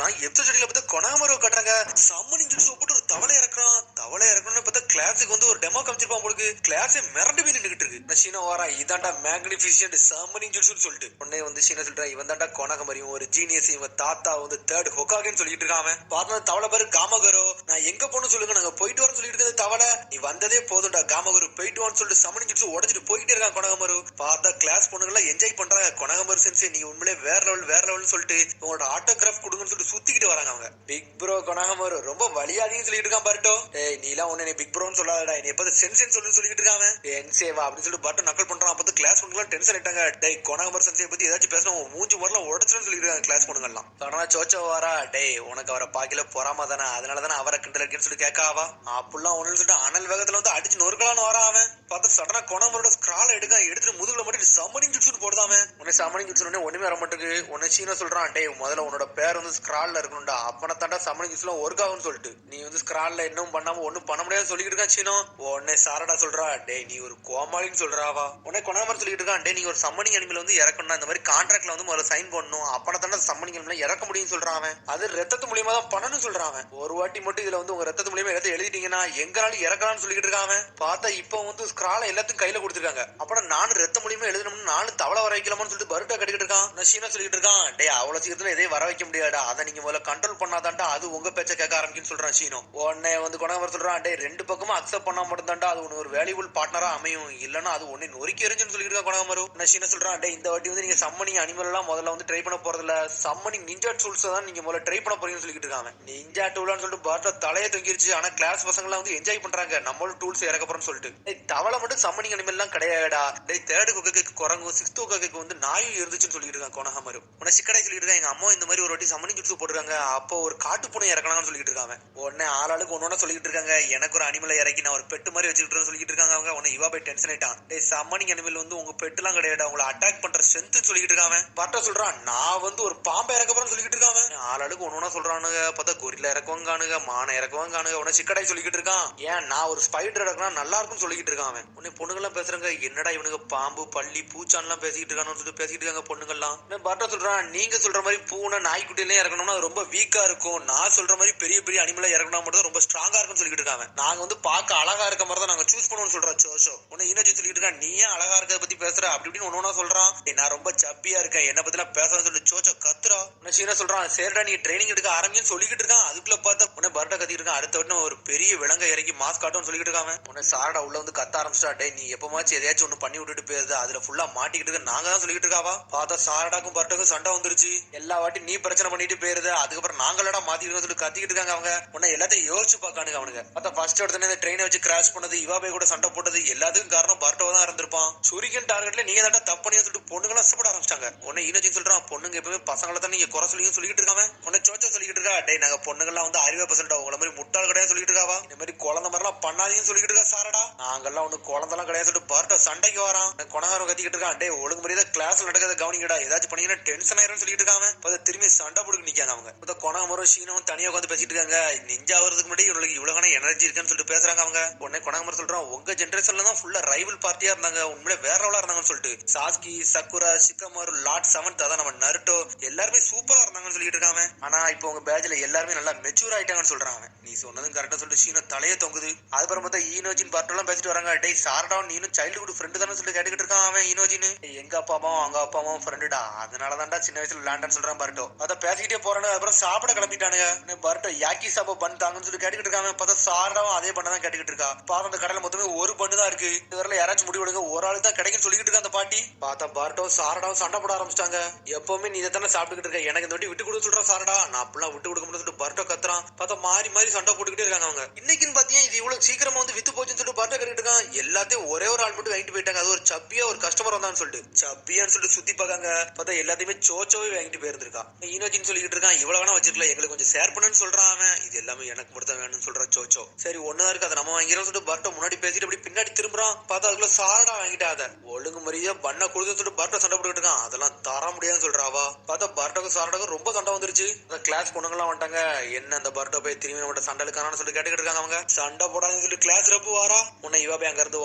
பார்க்கலாம். எபிசோட்ல பார்த்தா கொனாமரோ கட்டுறாங்க. சம்மனிங் ஜூட்ஸு போட்டு ஒரு தவளை இறக்குறான். தவளை இறக்கணும்னு பார்த்தா கிளாஸுக்கு வந்து ஒரு டெமோ காமிச்சிருப்பான் போலுக்கு. கிளாஸே மிரண்டு போய் நின்றுட்டு இருக்கு. நான் சீனா வாரா இதாண்டா மேக்னிஃபிஷியன்ட் சம்மனிங் ஜூட்ஸ்னு சொல்லிட்டு உடனே வந்து சீனா சொல்றா இவன் தாண்டா கொனாகமரியும் ஒரு ஜீனியஸ் இவன் தாத்தா வந்து தேர்ட் ஹொகாகேன்னு சொல்லிட்டு இருக்கான். பார்த்தா தவளை பேரு காமகரோ. நான் எங்க போகணும்னு சொல்லுங்க நாங்க போயிட்டு வரோம்னு சொல்லிட்டு இருக்க தவளை நீ வந்ததே போதும்டா காமகரு போயிட்டு வான்னு சொல்லிட்டு சம்மனிங் ஜூட்ஸ் உடச்சிட்டு போயிட்டே இருக்கான் கொனாகமரு. பார்த்தா கிளாஸ் பொண்ணுங்களாம் என்ஜாய் பண்றாங்க. கொனாகமரு சென்சே நீ உண்மையிலே வேற லெவல்னு சொல்லிட்டு உங்களோட ஆட்டோகிராஃப் கொடுங்கன்னு சொல்லிட்டு சுத்திக்கிட்டு வராங்க அவங்க. பிக் ப்ரோ கொனாகமரு ரொம்ப வலியாதீங்கன்னு சொல்லிட்டு இருக்கான் பர்ட்டோ. ஏய் நீ எல்லாம் ஒண்ணு பிக் ப்ரோன்னு சொல்லாதடா நீ எப்ப சென்சேன்னு சொல்லிட்டு இருக்காங்க. என்சேவா அப்படின்னு சொல்லிட்டு பர்ட்டோ நக்கல் பண்றான். அப்போ கிளாஸ் பொண்ணுங்களாம் டென்ஷன் ஆயிட்டாங்க. டேய் கொனாகமரு சென்சே பத்தி ஏதாச்சும் பேசணும் மூஞ்சி வரலாம் உடச்சுன்னு சொல்லிட்டு இருக்காங்க கிளாஸ் பொண்ணுங்கலாம். ஆனா சோச்சோ வாரா டேய் உனக்கு அவரை பாக்கல பொறாம தானே அதனாலதானே அவரை கிண்டல் அடிக்கன்னு சொல்லி கேட்காவா அப்படிலாம் ஒண்ணுன்னு சொல்லிட்டு அனல் வேகத்துல வந்து அடிச்சு நொறுக்கலான்னு வரான் அவன். பார்த்தா சடனா கொனாகமரோட ஸ்கிரால எடுத்துட்டு முதுகுல மட்டும் சம்மனிங் ஜூட்ஸ்னு போடுதாமே. உன்னை சம்மனிங் ஜூட்ஸ் ஒண்ணுமே வர மாட்டேங்குது. உன்னை சீனா சொல்றான் டேய் முதல்ல உன்னோட பேர் வந்து ஸ்கிரால்ல இருக்கணும்டா அப்பன தாண்டா சம்மனிங் ஜூட்ஸ்லாம் ஒர்க் ஆகும்னு சொல்லிட்டு நீ வந்து ஸ்கிரால்ல இன்னும் பண்ணாம ஒண்ணும் பண்ண முடியாது சொல்லிட்டு இருக்கான் சீனோ. உன்னை சாரடா சொல்றா டேய் நீ ஒரு கோமாளின்னு சொல்றாவா. உன்னை கொனாமர் சொல்லிட்டு இருக்கான் டேய் நீ ஒரு சம்மனிங் அனிமல் வந்து இறக்கணும் இந்த மாதிரி கான்ட்ராக்ட்ல வந்து முதல்ல சைன் பண்ணணும் அப்பன தாண்டா சம்மனிங் அனிமல் இறக்க முடியும்னு சொல்றான் அவன். அது ரத்தத்து மூலியமா தான் பண்ணணும்னு சொல்றான் அவன். ஒரு வாட்டி மட்டும் இதுல வந்து உங்க ரத்தத்து மூலியமா எல்லாத்தையும் எழுதிட்டீங்கன்னா எங்கனாலும் இறக்கலாம்னு சொல்லிட்டு இருக்கான் அவன். பார்த்தா இப்போ வந்து ஸ்கிரால எல்லாத்துக்கும் கையில கொடுத்துருக்காங்க. அப்புறம் நானும் ரத்த மூலியமா எழுதணும்னு நானும் தவளை வர வைக்கலாமான்னு சொல்லிட்டு பருட்டா கட்டிக்கிட்டு இருக்கான். நசீனா சொல்லிட்டு இருக்கான் டே அவ்வளவு சீக்கிரத்துல எதையும் வர வைக்க முடியாடா அதை நீங்க முதல்ல கண்ட்ரோல் பண்ணாதான்டா அது உங்க பேச்ச கேட்க ஆரம்பிக்குன்னு சொல்றான் சீனோ. உடனே வந்து கொனாகமர் சொல்றான் டே ரெண்டு பக்கமும் அக்செப்ட் பண்ணா மட்டும் தான்டா அது உனக்கு ஒரு வேல்யூபிள் பார்ட்னரா அமையும் இல்லன்னா அது ஒண்ணு நொறுக்கி எரிஞ்சுன்னு சொல்லிட்டு இருக்கா கொனாகமரு. நசீனா சொல்றான் டே இந்த வாட்டி வந்து நீங்க சம்மனிங் அனிமல் எல்லாம் முதல்ல வந்து ட்ரை பண்ண போறதுல சம்மனிங் நிஞ்சா டூல்ஸ் தான் நீங்க முதல்ல ட்ரை பண்ண போறீங்கன்னு சொல்லிட்டு இருக்காங்க. நிஞ்சா டூலான்னு சொல்லிட்டு பர்ட்டா தலையை தொங்கிருச்சு. ஆனா கிளாஸ் பசங்க எல்லாம் வந்து என்ஜாய் பண்றாங்க நம்மளும் டூல்ஸ் இறக்க போறோம்னு சொல்லிட்டு. தவளை மட்டும் சம்மனிங் அனிமல் எல்லாம் கிடையாடா. டேய் தேர்ட் கொக்கைக்கு குரங்கு சிக்ஸ்த் கொக்கைக்கு வந்து நாயும் இருந்துச்சுன்னு சொல்லிட்டு இருக்கான் கொனாகமரு. உன்னை சிக்கடை சொல்லிட்டு இருக்கான் எங்க அம்மா இந்த மாதிரி ஒரு வாட்டி சம்மனிங் ஜூட்ஸ் போட்டுருக்காங்க அப்போ ஒரு காட்டு பூனை இறக்கலாம்னு சொல்லிட்டு இருக்காங்க. உடனே ஆளாளுக்கு ஒன்னொன்னு சொல்லிட்டு இருக்காங்க எனக்கு ஒரு அனிமலை இறக்கி நான் ஒரு பெட்டு மாதிரி வச்சுக்கிட்டு சொல்லிட்டு இருக்காங்க அவங்க. உன்னை இவா போய் டென்ஷன் ஆயிட்டான். டேய் சம்மனிங் அனிமல் வந்து உங்க பெட்டு எல்லாம் கிடையாது உங்களை அட்டாக் பண்ற ஸ்ட்ரென்த் சொல்லிட்டு இருக்காங்க. பர்ட்டா சொல்றான் நான் வந்து ஒரு பாம்பை இறக்க போறேன்னு சொல்லிட்டு இருக்காங்க. ஆளாளுக்கு ஒன்னொன்னா சொல்றானுங்க. பார்த்தா கொரில்லா இறக்குவாங்கானுங்க மான இறக்குவாங்கானுங்க. உன்னை சிக்கடை சொல்லிக்கிட்டு இருக்கான். ஏன் நான் ஒரு ஸ்பைடர் இறக்குனா நல்லா இருக்கும்னு சொல்லிட்டு இருக்கான் அவன். உன்னை பொண்ணுங்கெல்லாம் பேசுறாங்க என்னடா இவனுக்கு பாம்பு பள்ளி பூச்சான் எல்லாம் பேசிட்டு இருக்கானு சொல்லிட்டு பேசிட்டு இருக்காங்க பொண்ணுங்கெல்லாம். பர்ட்டா சொல்றான் நீங்க சொல்ற மாதிரி பூனை நாய்க்குட்டியிலே இறக்கணும்னா ரொம்ப வீக்கா இருக்கும் நான் சொல்ற மாதிரி பெரிய பெரிய அனிமலா இறக்கணும் மட்டும் ரொம்ப ஸ்ட்ராங்கா இருக்குன்னு சொல்லிட்டு இருக்காங்க. நாங்க வந்து பார்க்க அழகா இருக்க மாதிரி தான் நாங்க சூஸ் பண்ணுவோம்னு சொல்றோம். சோஷோ உன்னை இன்னும் சொல்லிட்டு இருக்கான் நீ ஏன் அழகா இருக்கிறத பத்தி பேசுற அப்படி இப்படின்னு ஒன்னொன்னா சொல்றான். நான் ரொம்ப சப்பியா இருக்கேன் என்ன பத்தி எல்லாம் பேசுறேன்னு சொல்லிட்டு சோச்சோ கத்துறா. உன்னை சீனா சொல்றான் சரிடா நீ ட்ரைனிங் எடுக்க ஆரம்பின்னு சொல்லிக்கிட்டு இருக்கான். அதுக்குள்ள பார்த்தா உன்னை பர்ட்டா கத்திட்டு இருக்கான். அடுத்த வட்டம் ஒரு பெரிய விலங்கை இறக்கி மாஸ் காட்டும்னு சொல்லிட்டு இருக்காங்க. உன்னை சாரடா உள்ள வந்து கத்த ஆரம்பிச்சிட்டா டே நீ எப்பமாச்சும் எதையாச்சும் ஒண்ணு பண்ணி விட்டுட்டு போயிருது அதுல ஃபுல்லா மாட்டிக்கிட்டு இருக்க நாங்க தான் சொல்லிட்டு இருக்காவா. பார்த்தா சாரடாக்கும் பர்ட்டாக்கும் சண்டை வந்துருச்சு. எல்லா வாட்டி நீ பிரச்சனை பண்ணிட்டு போயிருது அதுக்கப்புறம் நாங்களடா மாத்திட்டு சொல்லி கத்திக்கிட்டு இருக்காங்க அவங்க. உன்னை எல்லாத்தையும் யோசிச்சு பார்க்கானுங்க அவனுங்க. பார்த்தா ஃபர்ஸ்ட் எடுத்து இந்த ட்ரெயினை வச்சு கிராஷ் பண்ணது இவாபே கூட சண்டை போட்டது எல்லாத்துக்கும் காரணம் பர்ட்டோ தான் இருந்திருப்பான். சூரியன் டார்கெட்ல நீங்க தாண்டா தப்பு பண்ணி சொல்லிட்டு பொண்ணுங்களாம் சாப்பிட ஆரம்பிச்சிட்டாங்க. உன்னை ஈனோஜி சொல்றான் பொண்ணுங்க எப்பவுமே பசங்களை தான் நீங்க குறை சொல்லிக்கிட்டு இருக்காம. உன்னை சோச்சா சொல்லிக்கிட்டு இருக்கா டே நாங்க பொண்ணுங்கெல்லாம் வந்து அறிவே பசண்டா உங்களை மாதிரி முட்டாள் கிடையாது சொல்லிட்டு இருக்காவா. இந்த மாதிரி குழந்தை மாதிரிலாம் பண்ணாதீங்கன்னு சொல்லிட்டு இருக்கா சாரடா. நாங்கெல்லாம் ஒண்ணு குழந்தைலாம் கிடையாது சொல்லிட்டு பர்ட்டோ சண்டைக்கு வரான். கொணகாரம் கத்திக்கிட்டு இருக்கான் டே ஒழுங்கு முறையா கிளாஸ்ல நடக்கிறத கவனிக்கடா ஏதாச்சும் பண்ணீங்கன்னா டென்ஷன் ஆயிரும் சொல்லிட்டு இருக்காங்க. திரும்பி சண்டை போட்டு நிக்காங்க அவங்க. கொணாமரும் சீனவும் தனியா உட்காந்து பேசிட்டு இருக்காங்க. நிஞ்சா வரதுக்கு முன்னாடி இவங்களுக்கு இவ்வளவு எனர்ஜி இருக்குன்னு சொல்லிட்டு பேசுறாங்க அவங்க. உடனே கொணாமரம் சொல்றான் உங்க ஜெனரேஷன்ல தான் ஃபுல்லா ரைவல் பார்ட்டியா இருந்தாங்க உண்மையிலே வேற லெவலா இருந்தாங்கன்னு சொல்லிட்டு சாஸ்கி சக்குரா சிக்கமாரு லார்ட் செவன்த் அதான் நம்ம நருட்டோ எல்லாருமே சூப்பரா இருந்தாங்கன்னு சொல்லிட்டு இருக்காங்க. ஆனா இப்போ உங்க பேட்ச்ல எல்லாருமே நல்லா மெச்சூர் ஆயிட்டாங்கன்னு சொல்றாங்க. நீ சொன்னதும் கரெக்டா சொல்லிட்டு சீனோ தலையே தொங்குது. அதுக்கப்புறம் பார்த்தா ஈனோஜின் பார்ட்டெல்லாம் பேசிட்டு வராங்க. டே சாரடா நீனும் சைல்டுஹுட் ஃப்ரெண்டு தானே சொல்லிட்டு கேட்டுக்கிட்டு இருக்கான் அவன் ஈனோஜின். எங்க அப்பா அம்மாவும் அங்க அப்பா அம்மாவும் ஃப்ரெண்டுடா அதனாலதான்டா சின்ன வயசுல விளையாண்டான்னு சொல்றான் பர்ட்டோ. அதை பேசிக்கிட்டே போறானு அப்புறம் சாப்பிட கிளம்பிட்டானுங்க. பர்ட்டோ யாக்கி சாப்பா பண்ணு தாங்கன்னு சொல்லி கேட்டுக்கிட்டு இருக்காங்க. பார்த்தா சாரடாவும் அதே பண்ண தான் கேட்டுக்கிட்டு இருக்கா. பார்த்தா அந்த கடையில மொத்தமே ஒரு பண்ணு தான் இருக்கு. இதுவரை யாராச்சும் முடிவு எடுங்க ஒரு ஆளு தான் கிடைக்குன்னு சொல்லிக்கிட்டு இருக்கா அந்த பாட்டி. பார்த்தா பர்ட்டோ சாரடாவும் சண்டை போட ஆரம்பிச்சிட்டாங்க. எப்பவுமே நீ இதை தானே சாப்பிட்டுக்கிட்டு இருக்க எனக்கு இந்த வாட்டி விட்டு கொடுக்க சொல்ற சாரடா நான் அப்படிலாம் விட்டு கொடுக்க முடியும் சொல்லிட்டு பர்ட்டோ கத்துறான். பார்த்தா மாறி மாறி சண்டை போட்டுக்கிட்டே இருக்காங்க அவங்க. இன்னைக்குன்னு பாத்தீங்கன்னா இது இவ்வளவு சீக்கிரமா வந்து வித்து போச்சுன்னு சொல்லிட்டு பர்ட்டோ கேட்டுட்டு இருக்கான். எல்லாத்தையும் ஒரே ஒரு ஆள் மட்டும் வாங்கிட்டு போயிட்டாங்க. அது ஒரு சப்பியா ஒரு கஸ்டமர் வந்தான்னு சொல்லிட்டு சப்பியான்னு சொல்லிட்டு சுத்தி பார்க்காங்க. பார்த்தா எல்லாத்தையுமே சோச்சோவே வாங்கிட்டு போயிருந்திருக்கான். ஈனோஜின்னு சொல்லிட்டு இருக்கான் இவ்வளவு வேணா வச்சிருக்கல எங்களுக்கு கொஞ்சம் ஷேர் பண்ணுன்னு சொல்றான் அவன். இது எல்லாமே எனக்கு மட்டும் தான் வேணும்னு சொல்றான் சோச்சோ. சரி ஒண்ணுதான் இருக்கு அதை நம்ம வாங்கிறோம் சொல்லிட்டு பர்ட்டோ முன்னாடி பேசிட்டு அப்படி பின்னாடி திரும்புறான். சொல்றான். பார்த்தா அதுக்குள்ள சாரடா வாங்கிட்டாத ஒழுங்கு முறையா பண்ண கொடுத்து சொல்லிட்டு பர்ட்டோ சண்டை போட்டுக்கிட்டு இருக்கான். அதெல்லாம் தர முடியாதுன்னு சொல்றாவா. பார்த்தா பர்ட்டோக்கும் சாரடாக்கும் ரொம்ப சண்டை வந்துருச்சு. அந்த கிளாஸ் பொண்ணுங்கலாம் வந்துட்டாங்க. என்ன அந்த பர்ட்டோ போய் திரும்பி நம்ம சண்டை இருக்கானு சொல்லி கேட்டுக்கிட்டு இருக்காங்க. அவங்க சண்டை போடாதுன்னு சொல்லி கிளாஸ் ரப்பு வாரா. உன்னை இவா போய் அங்க இருந்து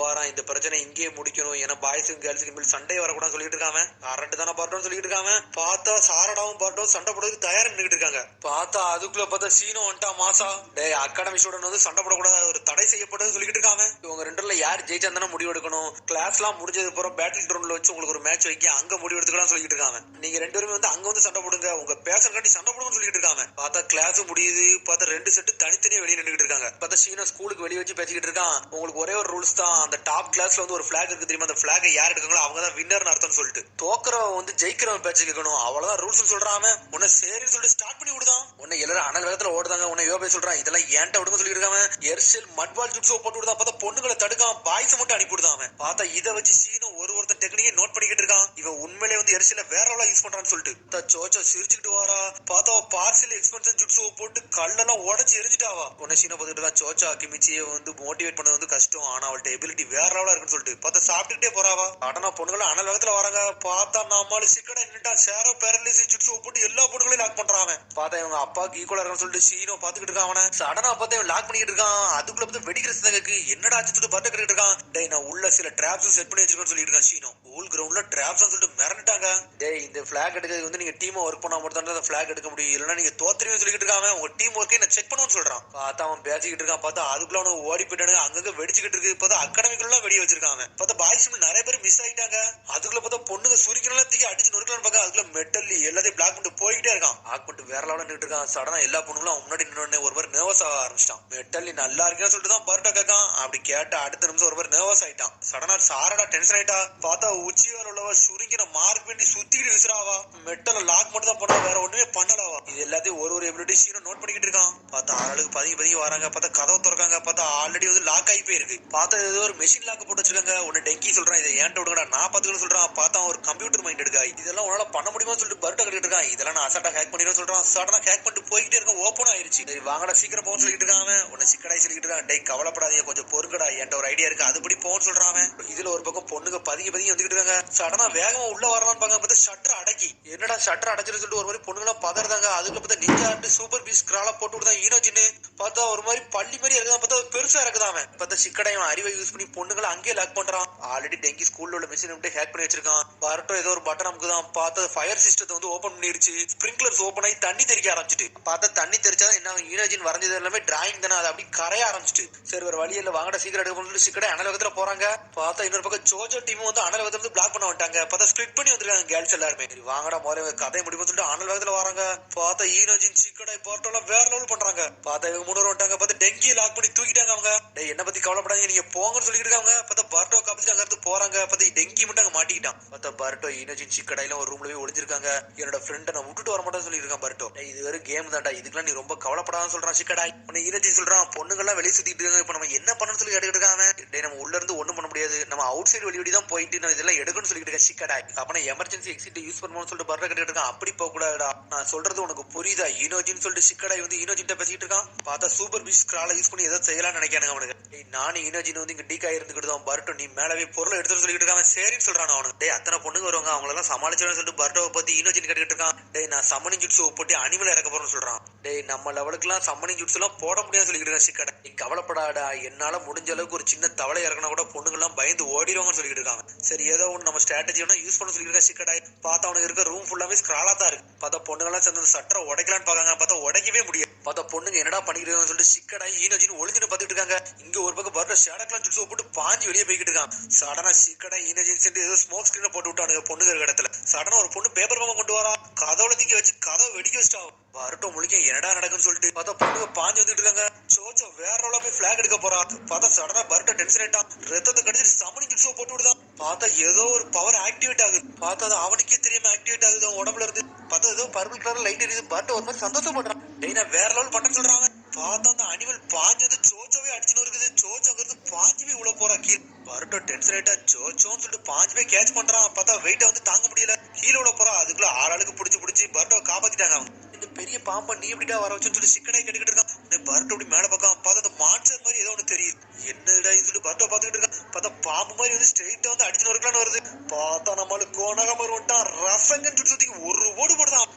வாரா. இந்த பிரச்சனை இங்கேயே முடிக்கணும். ஏன்னா பாய்ஸுக்கும் கேர்ள்ஸுக்கு மேல் சண்டையை வரக்கூடாது சொல்லிட்டு இருக்காங்க. கரெக்ட் தானே பர்ட்டோன்னு சொல்லிட்டு இருக்காங்க. பார்த்தா சாரடாவும் பர்ட்டோ சண்டை போடுறதுக்கு தயாரா நின்றுட்டு இருக்காங்க. பார்த்தா அதுக்குள்ள பார்த்தா சீனோ வந்துட்டா மாசா. டேய் அகாடமி ஸ்டூடெண்ட் வந்து சண்டை போடக்கூடாது, ஒரு தடை செய்யப்பட்டது சொல்லிட்டு இருக்காங்க. இவங்க ரெண்டுல யார் ஜெயிச்சா தானே முடிவு எடுக்கணும். கிளாஸ் எல்லாம் முடிஞ்சது அப்புறம் பேட்டில் கிரவுண்ட்ல வச்சு உங்களுக்கு ஒரு மேட்ச் வைக்க அங்க முடிவு எடுத்துக்கலாம் சொல்லிட்டு இருக்காங்க. நீங்க ரெண்டு பேருமே வந்து அங்க வந்து சண்டை போடுங்க, உங்க பேஷன் காட்டி சண்டை போடுங்கன்னு சொல்லிட்டு இருக்காங்க. பார்த்தா கிளாஸ் முடியுது. பார்த்தா ரெண்டு செட்டு தனித்தனியா வெளியே நின்றுட்டு இருக்காங்க. பார்த்தா சீனா ஸ்கூலுக்கு வெளியே வச்சு பேசிக்கிட்டு இருக்கான். உங்களுக்கு ஒரே ஒரு ரூல்ஸ் தான், அந்த டாப் கிளாஸ்ல வந்து ஒரு பிளாக் இருக்கு தெரியுமா, அந்த பிளாக் யார் எடுக்காங்களோ அவங்க தான் வின்னர்னு அர்த்தம் சொல்லிட்டு தோக்குறவன் வந்து ஜெயிக்கிறவன் பேச்சு கேட்கணும், அவ்வளவுதான் ரூல்ஸ் சொல்றான். உன்னை சரின்னு சொல்லிட்டு ஸ்டார்ட் பண்ணி விடுதான். உன்னை எல்லாரும் அனல் வேகத்துல ஓடுதாங்க. உன்னை யோபே சொல்றான், இதெல்லாம் ஏன்ட்ட விடுங்க சொல்லிட்டு இருக்காங்க. எர்செல் மட்பால் ஜுட்ஸோ போட்டு விடுதான். பார்த்தா பொண்ணுங்களை தடுக்கான், பாய்ஸ் மட்டும் அனுப்பி விடுதான். பார்த்தா இதை வச்சு சீனோ ஒருத்தன் டெக்னிக்கை நோட் பண்ணிக்கிட்டு இருக்கான். இவன் உண்மையிலே வந்து எர்செல்ல வேற லெவலா யூஸ் பண்றான்னு சொல்லிட்டு சோச்சோ சிரிச்சுக்கிட்டு வாரா. பார்த்தா பார்சல் எக்ஸ்பென்ஷன் ஜுட்ஸோ போட்டு கல்லெல்லாம் உடச்சு எரிஞ்சிட்டாவா. உன்னை சீனோ பார்த்துட்டு இருக்கான். சோச்சா கிமிச்சியை வந்து மோட்டிவேட் பண்ணது வந்து கஷ்டம், ஆனா அவள்கிட்ட எபிலிட்டி வேற லெவலா இருக்குன்னு சொல்லிட்டு பார்த்தா சாப்பிட்டுட்டே போறாவா. ஆனா பொண்ணுங்களை அனல் வேகத்துல வராங்க. பார்த்தா நம்மளு சிக்கடா நின்னுட்டா. சேரோ பேரலிசி ஜுட்ஸோ போட்டு எல்லா பொண்ணுகளையும் லாக் பண்றான். பார்த்தா இவங்க அப்பாவுக்கு ஈக்குவலா இருக்குன்னு சொல்லிட்டு சீனோ பாத்துக்கிட்டு இருக்கான். அவனை சடனா பார்த்தா இவன் லாக் பண்ணிட்டு இருக்கான். அதுக்குள்ள பார்த்து வெடிக்கிற சதக்கு என்னடா ஆச்சு சொல்லிட்டு பட்ட கிட்டு இருக்கான். டேய் நான் உள்ள சில டிராப்ஸ் செட் பண்ணி வச்சிருக்கேன்னு சொல்லிட்டு இருக்கான் சீனோ. ஹோல் கிரவுண்ட்ல டிராப்ஸ் சொல்லிட்டு மிரண்டாங்க. டேய் இந்த பிளாக் எடுக்கிறது வந்து நீங்க டீம் ஒர்க் பண்ணா மட்டும் தான் அந்த பிளாக் எடுக்க முடியும், இல்லைன்னா நீங்க தோத்துருவீங்கன்னு சொல்லிட்டு இருக்காங்க. உங்க டீம் ஒர்க்கை நான் செக் பண்ணுவேன்னு சொல்றான். பார்த்தா அவன் பேசிக்கிட்டு இருக்கான். பார்த்தா அதுக்குள்ள அவனுக்கு ஓடி போயிட்டானுங்க. அங்கங்க வெடிச்சுக்கிட்டு இருக்கு. பார்த்தா அகாடமிக்குள்ள வெடி வச்சிருக்காங்க. பார்த்தா பாய்ஸ் நிறைய பேர் மிஸ் ஆயிட்டாங்க. அதுக்குள்ள பார்த்தா பொண்ணுங்க சுரிக்கலாம் தூக்கி அடிச்சு நொறுக்கலான்னு பார்க்க அதுக்குள்ள மெட்டல் எல்லாத்தையும் பிளாக் பண்ணிட்டு போய்கிட்டே இருக்கான். பிளாக் பண்ணிட்டு வேற லெவலில் நின்றுட்டு இருக்கான். சடனா எல்லா பொண்ணுங்களும் முன்னாடி நின்று ஒரு பேர் நர்வஸ் ஆக ஆரம்பிச்சிட்டான். மெட்டல் நல்லா இருக்கேன்னு சொல்லிட்டு தான் பர்ட்டா கேட்கான். அப்படி கேட்ட அடுத்த நிமிஷம் ஒரு பேர் நர்வஸ் ஆயிட்டான். சடனா சாரடா டென்ஷன் ஆயிட்டா. பார்த்தா உச்சியால உள்ளவ சுருங்கின மார்க் பண்ணி சுத்திக்கிட்டு விசிறாவா. மெட்டல லாக் மட்டும் தான் பண்ணா, வேற ஒண்ணுமே பண்ணலாவா. இது எல்லாத்தையும் ஒரு எபிலிட்டி சீனை நோட் பண்ணிக்கிட்டு இருக்கான். பார்த்தா ஆளுக்கு பதுங்கி வராங்க. பார்த்தா கதவை திறக்காங்க. பார்த்தா ஆல்ரெடி வந்து லாக் ஆகி போயிருக்கு. பார்த்தா ஏதோ ஒரு மெஷின் லாக் போட்டு வச்சிருக்காங்க. உன்னை டெங்கி சொல்றான், இதை ஏன்ட்ட விடுங்கடா நான் பாத்துக்கணும் சொல்றான். பார்த்தா ஒரு கம்ப்யூட்டர் மைண்ட் எடுக்கா. இதெல்லாம் உன்னால பண்ண முடியுமான்னு சொல்லிட்டு பர்ட்டா கட்டிட்டு இருக்கான். இதெல்லாம் நான் அசால்ட்டா ஹேக் பண்ணிடுவேன் சொல்றான். சடனா ஹேக் பண்ணிட்டு போய்கிட்டே இருக்கான். ஓப்பன் ஆயிருச்சு. சரி வாங்கடா சீக்கிரம் போன்னு சொல்லிட்டு இருக்கான். உன்னை சிக்கடாய் சொல்லிட்டு இருக்கான். டேய் கவலைப்படாதீங்க, கொஞ்சம் பொறுங்கடா, என்கிட்ட ஒரு ஐடியா இருக்கு, அதுபடி போன்னு சொல்றான். இதுல ஒரு பக்கம் பொண்ணுங்க பதுங்கி வந்துகிட்டு இருக்காங்க. சடனா வேகமா உள்ள வரலான்னு பாக்க பார்த்தா ஷட்டர் அடக்கி. என்னடா ஷட்டர் அடைச்சிட்டு சொல்லிட்டு ஒரு மாதிரி பொண்ணுங்களாம் பதறாங்க. அதுக்கு பார்த்தா நிஞ்சா ஆட்டு சூப்பர் பீஸ் கிரால போட்டு விடுதான் ஈனோஜின்னு. பார்த்தா ஒரு மாதிரி பள்ளி மாதிரி இருக்குதான். பார்த்தா பெருசா இருக்குதான். பார்த்தா சிக்கடையும் அறிவை யூஸ் பண்ணி பொண்ணுங்களை அங்கேயே லாக் பண்றான். ஆல்ரெடி டெங்கி ஸ்கூல்ல உள்ள மிஷின் விட்டு ஹேக் பண்ணி வச்சிருக்கான். பர்ட்டோ ஏதோ ஒரு பட்டன் அமுக்குதான். பார்த்தா ஃபயர் சிஸ்டத்தை வந்து ஓபன் பண்ணிருச்சு. ஸ்பிரிங்க்லர்ஸ் ஓபன் ஆகி தண்ணி தெறிக்க ஆரம்பிச்சிட்டு. பார்த்தா தண்ணி தெரிச்சாதான் என்ன ஈனோஜின் வரைஞ்சது எல்லாமே டிராயிங் தானே, அது அப்படி கரைய ஆரம்பிச்சிட்டு. சரி வேற வழி இல்ல வாங்கட சீக்கிரம் எடுக்க சொல்லி சிக்கடை அனலகத்துல போறாங்க. பார்த்தா இன்னொரு பக்கம் ஜோஜோ டீம் வந்து அனலகத்துல இருந்து பிளாக் பண்ண வந்துட்டாங்க. பார்த்தா ஸ்பிளிட் பண்ணி வந்திருக்காங்க கேர்ள்ஸ் எல்லாருமே. வாங்கடா முதல்ல கதை முடியும்னு சொல்லிட்டு அனல் வேகத்துல வராங்க. பார்த்தா ஈனோஜின் சிக்கடை போர்ட்டோலாம் வேற லெவல் பண்றாங்க. பார்த்தா இவங்க முன்னூறு வந்துட்டாங்க. பார்த்தா டெங்கி லாக் பண்ணி தூக்கிட்டாங்க. அவங்க என்ன பத்தி கவலைப்படாதீங்க, நீங்க போங்கன்னு சொல்லிட்டு இருக்காங்க. பார்த்தா பர்ட்டோ காப்பிச்சு அங்க இருந்து போறாங்க. பார்த்தா டெங்கி மட்டும் அங்க மாட்டிக்கிட்டான். பார்த்தா பர்ட்டோ ஈனோஜின் சிக்கடையில ஒரு ரூம்ல போய் ஒளிஞ்சிருக்காங்க. என்னோட ஃப்ரெண்டை நான் விட்டுட்டு வர மாட்டேன்னு சொல்லி இருக்கான் பர்ட்டோ. இது வெறும் கேம் தான்டா, இதுக்கெல்லாம் நீ ரொம்ப கவலைப்படாதான் சொல்றான் சிக்கடாய். உன்னை ஈனோஜின் சொல்றான், பொண்ணுங்கெல்லாம் வெளியே சுத்திட்டு இருக்காங்க, இப்ப நம்ம என்ன பண்ணணும்னு சொல்லி கேட்டுக்கிட்டு இருக்காங்க. டேய் நம்ம உள்ள இருந்து ஒண்ணும் பண்ண முடியாது, நம்ம அவுட் சைடு வெளியே தான் போயிட்டு நம்ம இதெல்லாம் எடுக்கணும்னு சொல்லிட்டு இருக்க சிக்கடாய். அப்பனா எமர்ஜென்சி எக்ஸிட் யூஸ் பண்ணணும்னு சொல்லிட்டு பர்ட்டோ கேட்டுட்டு இருக்கான். அப்படி போக கூடாதுடா, நான் சொல்றது உனக்கு புரியுதா ஈனோஜின்னு சொல்லிட்டு சிக்கடாய் வந்து ஈனோஜின்ட்ட பேசிட்டு இருக்கான். பார்த்தா சூப்பர் பீஸ் கிரால யூஸ் பண்ணி ஏதோ செய்யலாம்னு நினைக்கானுங்க அவனுக்கு. நானும் ஈனோஜின் வந்து இங்க டீக்காய் இருந்துக்கிட்டு தான் பர்ட்டோ நீ மேலவே பொருளை எடுத்துட்டு சொல்லிட்டு இருக்காங்க. சரின்னு சொல்றான் அவனுக்கு. டேய் அத்தனை பொண்ணுங்க வருவாங்க, அவங்களெல்லாம் சமாளிச்சோன்னு சொல்லிட்டு பர்ட்டோவை பத்தி ஈனோஜின் கேட்டுக்கிட்டு இருக்கான். டேய் நான் சம்மனிங் ஜுட்ஸு போட்டு அனிமல் இறக்க போறேன்னு சொல்றான். டேய் நம்ம லெவலுக்குலாம் சம்மனிங் ஜுட்ஸ் எல்லாம் போட முடியாதுன்னு சொல்லிட்டு இருக்கான் சிக்கடை. நீ கவலைப்படாடா, என்னால முடிஞ்ச அளவுக்கு ஒரு சின்ன தவளை இறக்கினா கூட பொண்ணுங்கெல்லாம் பயந்து ஓடிடுவாங்கன்னு சொல்லிட்டு இருக்காங்க. சரி ஏதோ ஒன்று நம்ம ஸ்ட்ராட்டஜி வேணா யூஸ் பண்ண சொல்லிட்டு இருக்கா சிக்கடாய். பார்த்தா அவனுக்கு இருக்க ரூம் ஃபுல்லாவே ஸ்கிராலா தான் இருக்கு. பார்த்தா பொண்ணுங்கெல்லாம் சேர்ந்து சட்டரை உடைக்கலான்னு பாக்காங்க. பார்த்தா உடைக்கவே முடியாது. பார்த்தா பொண்ணுங்க என்னடா பண்ணிக்கிறதுன்னு சொல்லிட்டு சிக்கடாய் ஈனோஜின் ஒளிஞ்சுன்னு பார்த்துட்டு இருக்காங்க. இங்க ஒரு பக்கம் பர்ட்டோ ஷேடக்லாம் ஜுட்ஸு போட்டு பாஞ்சு வெளியே போய்கிட்டு இருக்கான். சடனா சிக்கடாய் ஈனோஜின் சேர்ந்து ஏதோ ஸ்மோக் ஸ்கிரீனை போட்டு விட்டானுங்க பொண்ணுங்க இருக்க இடத்துல. சடனா ஒரு பொண்ணு பேப்பர் பாம்பை கொண்டு வரா. கதவுல தூக்கி வச்சு கதவை வெடிக்க வச்சிட்டா. பர்ட்டோ முழிக்க என்னடா நடக்குன்னு சொல்லிட்டு பார்த்தா பொண்ணுங்க பாஞ்சு வந்துட்டு இருக்காங்க. சோச்சோ வேற ரோலா போய் பிளாக் எடுக்க போறா. பார்த்தா சடனா பர்ட்டோ டென்ஷன் ஆயிட்டான். ரத்தத்தை கடிச்சிட்டு சம்மனிங் ஜுட்ஸு போட்டு விடுதான். பார்த்தா ஏதோ ஒரு பவர் ஆக்டிவேட் ஆகுது. பார்த்தா அது அவனுக்கே தெரியாம ஆக்டிவேட் ஆகுது உடம்புல இருந்து. பார்த்தா ஏதோ பர்பிள் கலர் லைட் எரியுது. பர்ட்டோ ஒரு மாதிரி சந்தோஷப்படுறான். டேய் நான் வேற லெவல் பண்றேன்னு சொல்றாங்க. பார்த்தா அந்த அனிமல் பாஞ்சு வந்து சோச்சோவே அடிச்சுன்னு இருக்குது. சோச்சோ அங்கிருந்து பாஞ்சு போய் உள்ள போறா கீழ். பர்ட்டோ டென்ஷன் ஆயிட்டா. சோச்சோன்னு சொல்லிட்டு பாஞ்சு போய் கேட்ச் பண்றான். பார்த்தா வெயிட்டை வந்து தாங்க முடியல, கீழே உள்ள போறா. அதுக்குள்ள ஆளாளுக்கு பிடிச்சி பர்ட்டோ காப்பாத்திட்டாங்க. அவங்க இந்த பெரிய பாம்பை நீ எப்படிடா வர வச்சுன்னு சொல்லி சிக்கடாய் கேட்டுக்கிட்டு இருக்கான். பர்ட் அப்படி மேல பக்கம் பார்த்தா அந்த மான்ஸ்டர் மாதிரி ஏதோ ஒண்ணு தெரியுது. என்னடா இது சொல்லிட்டு பர்ட்டை பார்த்துக்கிட்டு இருக்கான். பார்த்தா பாம்பு மாதிரி வந்து ஸ்ட்ரெயிட்டா வந்து அடிச்சு நொறுக்கலான்னு வருது. பார்த்தா நம்மளுக்கு கோணாகாம வந்துட்டான். ரசங்கன்னு சுத்தி ஒரு ஓடு போடுதான்.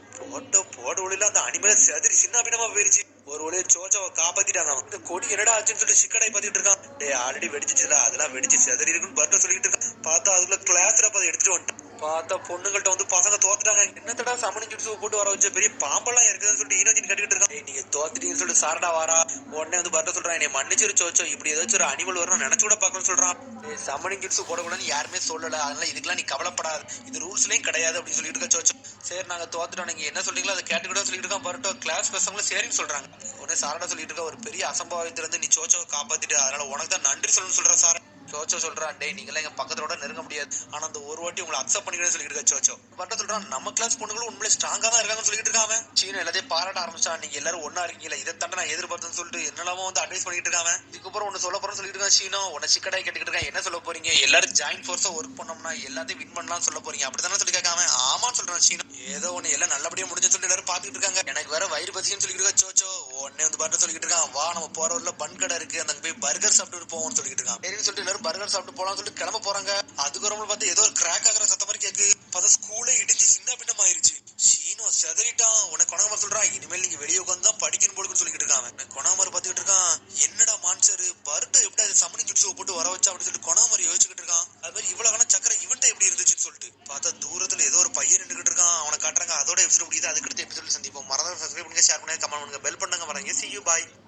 போட ஒளியில அந்த அனிமலை செதறி சின்ன பின்னமா போயிருச்சு. ஒரு ஒளிய சோச்சாவை காப்பாத்திட்டாங்க. இந்த கொடி என்னடா ஆச்சுன்னு சொல்லிட்டு சிக்கடை பார்த்துட்டு இருக்கான். டே ஆல்ரெடி வெடிச்சிச்சுல, அதெல்லாம் வெடிச்சு செதறி இருக்குன்னு பர்ட்ட சொல்லிட்டு இருக்கான். பார்த்தா அதுக்குள்ள கிளாஸ்ல அதை எடுத்துட்டு வந்துட்டான். பார்த்தா பொண்ணுங்கள்ட்ட வந்து பசங்க தோத்துட்டாங்க. என்னத்தடா சமணி ஜுட்ஸு போட்டு வர வச்ச பெரிய பாம்பெல்லாம் இருக்குதுன்னு சொல்லிட்டு ஈனோஜின் கட்டிக்கிட்டு இருக்கான். நீங்க தோத்துட்டீங்கன்னு சொல்லிட்டு சாரடா வாரா. உடனே வந்து பர்ட்ட சொல்றான், என்னை மன்னிச்சிரு சோச்சோ, இப்படி ஏதாச்சும் ஒரு அனிமல் வரணும் நினைச்சு கூட பார்க்கணும்னு சொல்றான். சமணி ஜுட்ஸு போடக்கூடாதுன்னு யாருமே சொல்லல, அதனால இதுக்கெல்லாம் நீ கவலைப்படாது, இது ரூல்ஸ்லயும் கிடையாது அப்படின்னு சொல்லிட்டு இருக்க சோச்சோ. சரி நாங்க தோத்துட்டோம், நீங்க என்ன சொல்றீங்களோ அதை கேட்டுக்கிட்டோம் சொல்லிட்டு இருக்கான். பர்ட்டோ கிளாஸ் பசங்களும் சரின்னு சொல்றாங்க. உடனே சாரடா சொல்லிட்டு இருக்க, ஒரு பெரிய அசம்பாவித்துல இருந்து நீ சோச்சோவை காப்பாத்திட்டு அதனால உனக்கு தான் நன்றி சொல்லணும்னு சொல்ற சார். சோச்சோ சொல்றான், டே நீங்களா எங்க பக்கத்தோட நெருங்க முடியாது, ஆனா அந்த ஒரு வாட்டி உங்களை அக்செப்ட் பண்ணிக்கிறேன்னு சொல்லிட்டு இருக்க சோச்சோ. பட்ட சொல்றான், நம்ம கிளாஸ் பொண்ணுங்களும் உண்மையிலே ஸ்ட்ராங்கா தான் இருக்காங்கன்னு சொல்லிட்டு இருக்காம. சீன எல்லாத்தையும் பாராட்ட ஆரம்பிச்சான். நீங்க எல்லாரும் ஒன்னா இருக்கீங்களா, இதை தாண்ட நான் எதிர்பார்த்தேன்னு சொல்லிட்டு என்னெல்லாமோ வந்து அட்வைஸ் பண்ணிட்டு இருக்காங்க. இதுக்கப்புறம் ஒன்னு சொல்ல போறேன்னு சொல்லிட்டு இருக்கான். சீனோ உன்னை சிக்கடாய் கேட்டுக்கிட்டு இருக்கான், என்ன சொல்ல போறீங்க, எல்லாரும் ஜாயின் ஃபோர்ஸா ஒர்க் பண்ணோம்னா எல்லாத்தையும் வின் பண்ணலாம் சொல்ல போறீங்க அப்படித்தானே சொல்லி கேட்காம. ஆமான்னு சொல்றான் சீனோ. ஏதோ ஒண்ணு எல்லாம் நல்லபடியா முடிஞ்சுன்னு சொல்லி எல்லாரும் பாத்துக்கிட்டு இருக்காங்க. எனக்கு வேற வயிறு பசின்னு சொல்லிட்டு இருக்கா சோச்சோ. உடனே வந்து பட்ட சொல்லிட்டு இருக்கான், வா நம்ம போற ஊர்ல பன் கடை இருக்கு, அந்த போய் பர்கர் சாப்பிட்டு போவோம்னு சொல்லிட்டு இருக்கான். சரின்னு சொல்லிட்டு எல்லாரும் பர்கர் சாப்பிட்டு போலாம் சொல்லிட்டு கிளம்ப போறாங்க. அதுக்கு ரொம்ப பார்த்து ஏதோ ஒரு கிராக் ஆகிற சத்த மாதிரி கேக்கு. பார்த்தா ஸ்கூலே இடிச்சு சின்ன பின்னம் ஆயிருச்சு. சீனோ செதறிட்டான். உனக்கு கொணாமர் சொல்றான், இனிமேல் நீங்க வெளியே உட்காந்து தான் படிக்கணும் போலுக்குன்னு சொல்லிட்டு இருக்காங்க. கொணாமர் பார்த்துக்கிட்டு இருக்கான், என்னடா மான்சரு பர்ட் எப்படி அது சமணி ஜுட்ஸுவை போட்டு வர வச்சா அப்படின்னு சொல்லிட்டு கொணாமர் யோசிச்சுக்கிட்டு இருக்கான். அது மாதிரி இவ்வளவு காலம் சக்கரை இவன்ட்ட எப்படி இருந்துச்சுன்னு சொல்லிட்டு பார்த்தா தூரத்துல ஏதோ ஒரு பையன் நின்றுகிட்டு இருக்கான். அவனை காட்டுறாங்க. அதோட எபிசோட் முடியுது. அதுக்கடுத்து எபிசோட் சந்திப்போம். மறந்து சப்ஸ்கிரைப் பண்ணுங்க, ஷேர் பண்ணுங்க, கமெண்ட் பண்ணுங்க, பெல் பண்ணுங்க. வரேன். See you, bye.